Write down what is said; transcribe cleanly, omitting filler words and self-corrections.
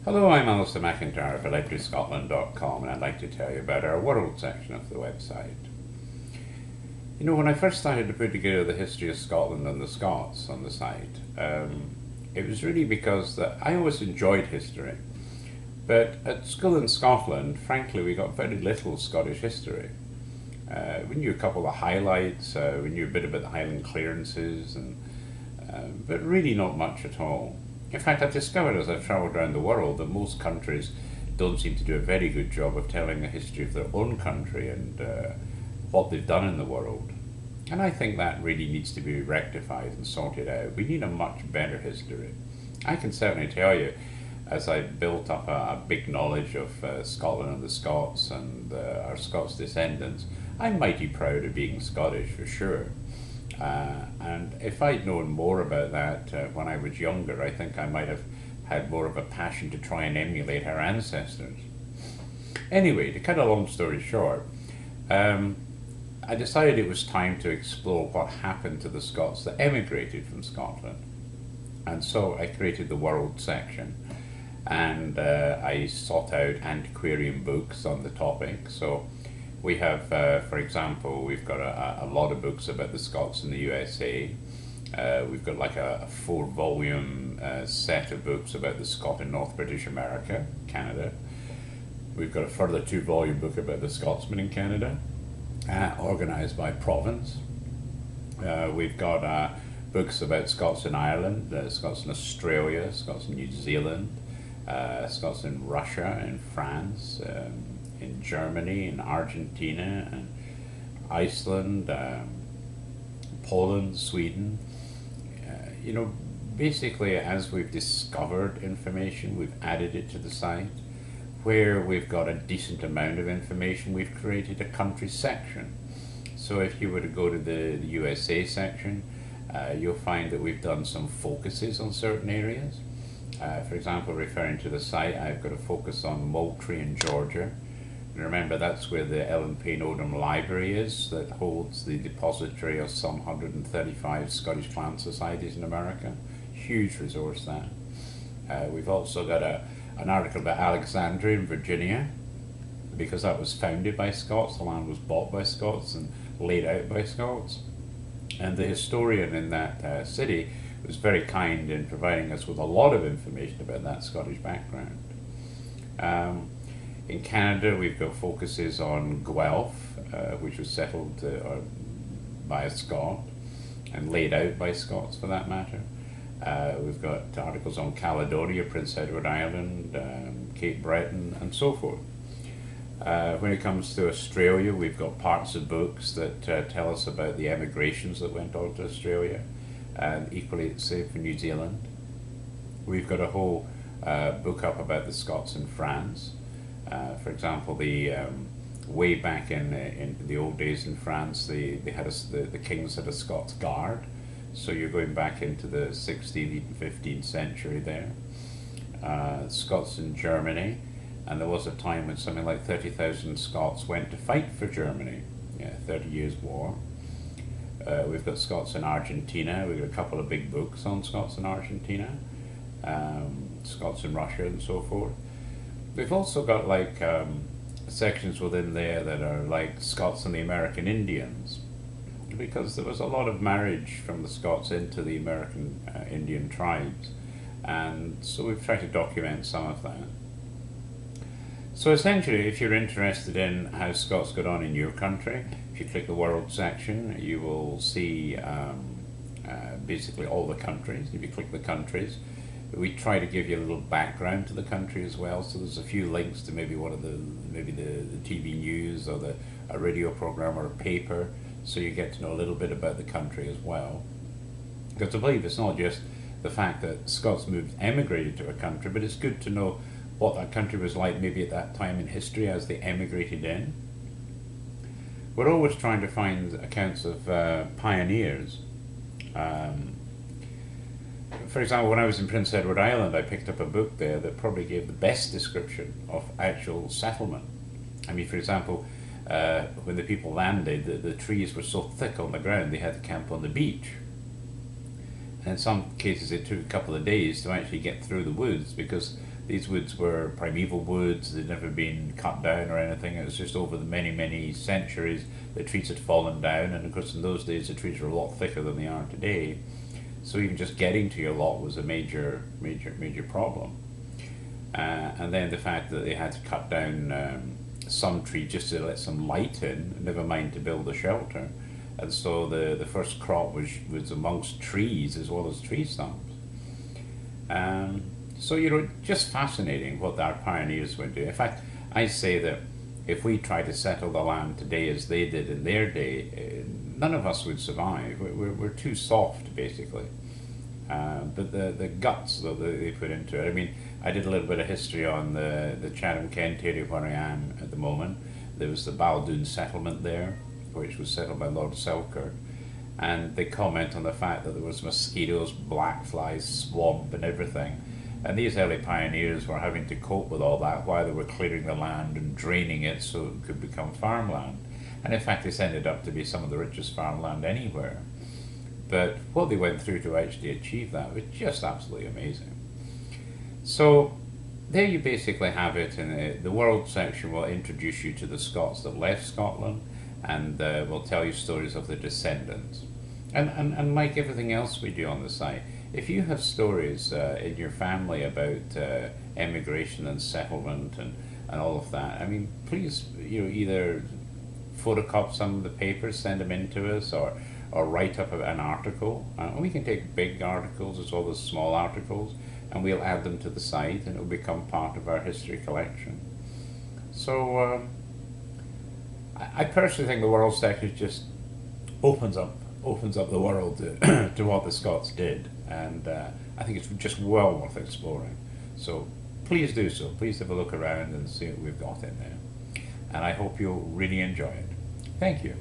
Hello, I'm Alastair McIntyre of electryscotland.com, and I'd like to tell you about our World section of the website. You know, when I first started to put together the history of Scotland and the Scots on the site, it was really because I always enjoyed history. But at school in Scotland, frankly, we got very little Scottish history. We knew a couple of highlights, we knew a bit about the Highland clearances, but really not much at all. In fact, I've discovered as I've travelled around the world that most countries don't seem to do a very good job of telling the history of their own country and what they've done in the world. And I think that really needs to be rectified and sorted out. We need a much better history. I can certainly tell you, as I built up a big knowledge of Scotland and the Scots and our Scots descendants, I'm mighty proud of being Scottish for sure. And if I'd known more about that when I was younger, I think I might have had more of a passion to try and emulate our ancestors. Anyway, to cut a long story short, I decided it was time to explore what happened to the Scots that emigrated from Scotland. And so I created the World section, and I sought out antiquarian books on the topic. So we have, for example, we've got a lot of books about the Scots in the USA. We've got like a 4-volume set of books about the Scot in North British America, Canada. We've got a further 2-volume book about the Scotsmen in Canada, organised by province. We've got books about Scots in Ireland, Scots in Australia, Scots in New Zealand, Scots in Russia, in France, in Germany, in Argentina, and Iceland, Poland, Sweden. You know, basically, as we've discovered information, we've added it to the site. Where we've got a decent amount of information, we've created a country section. So if you were to go to the USA section, you'll find that we've done some focuses on certain areas. For example, referring to the site, I've got a focus on Moultrie in Georgia. And remember, that's where the Ellen Payne Odom Library is, that holds the depository of some 135 Scottish clan societies in America. Huge resource, that. We've also got an article about Alexandria in Virginia, because that was founded by Scots, the land was bought by Scots and laid out by Scots. And the historian in that city was very kind in providing us with a lot of information about that Scottish background. In Canada, we've got focuses on Guelph, which was settled by a Scot and laid out by Scots for that matter. We've got articles on Caledonia, Prince Edward Island, Cape Breton, and so forth. When it comes to Australia, we've got parts of books that tell us about the emigrations that went on to Australia, and equally it's same for New Zealand. We've got a whole book up about the Scots in France. For example, way back in the old days in France, the kings had a Scots guard. So you're going back into the 16th, even 15th century there. Scots in Germany, and there was a time when something like 30,000 Scots went to fight for Germany. 30 Years' War. We've got Scots in Argentina. We've got a couple of big books on Scots in Argentina, Scots in Russia, and so forth. We've also got like sections within there that are like Scots and the American Indians, because there was a lot of marriage from the Scots into the American Indian tribes, and so we've tried to document some of that. So essentially, if you're interested in how Scots got on in your country, if you click the World section, you will see basically all the countries. If you click the countries, we try to give you a little background to the country as well. So there's a few links to maybe one of the TV news or a radio program or a paper, so you get to know a little bit about the country as well. Because I believe it's not just the fact that Scots emigrated to a country, but it's good to know what that country was like maybe at that time in history as they emigrated in. We're always trying to find accounts of pioneers. For example, when I was in Prince Edward Island, I picked up a book there that probably gave the best description of actual settlement. I mean, for example, when the people landed, the trees were so thick on the ground they had to camp on the beach. And in some cases it took a couple of days to actually get through the woods, because these woods were primeval woods, they'd never been cut down or anything. It was just over the many, many centuries the trees had fallen down, and of course in those days the trees were a lot thicker than they are today. So even just getting to your lot was a major problem. And then the fact that they had to cut down some trees just to let some light in, never mind to build a shelter. And so the first crop was amongst trees as well as tree stumps. So, you know, just fascinating what our pioneers went do. In fact, I say that if we try to settle the land today as they did in their day, none of us would survive. We're too soft, basically. But the guts that they put into it. I mean, I did a little bit of history on the Chatham-Kent area where I am at the moment. There was the Baldoon settlement there, which was settled by Lord Selkirk. And they comment on the fact that there was mosquitoes, black flies, swamp and everything. And these early pioneers were having to cope with all that while they were clearing the land and draining it so it could become farmland. And in fact, this ended up to be some of the richest farmland anywhere. But what they went through to actually achieve that was just absolutely amazing. So there you basically have it. In the world section will introduce you to the Scots that left Scotland, and will tell you stories of their descendants. And like everything else we do on the site, if you have stories in your family about emigration and settlement and all of that, I mean, please, you know, either photocopy some of the papers, send them in to us, or write up an article. And we can take big articles as well as small articles, and we'll add them to the site, and it will become part of our history collection. So I personally think the world section just opens up the world to what the Scots did, and I think it's just well worth exploring. So please do so. Please have a look around and see what we've got in there, and I hope you'll really enjoy it. Thank you.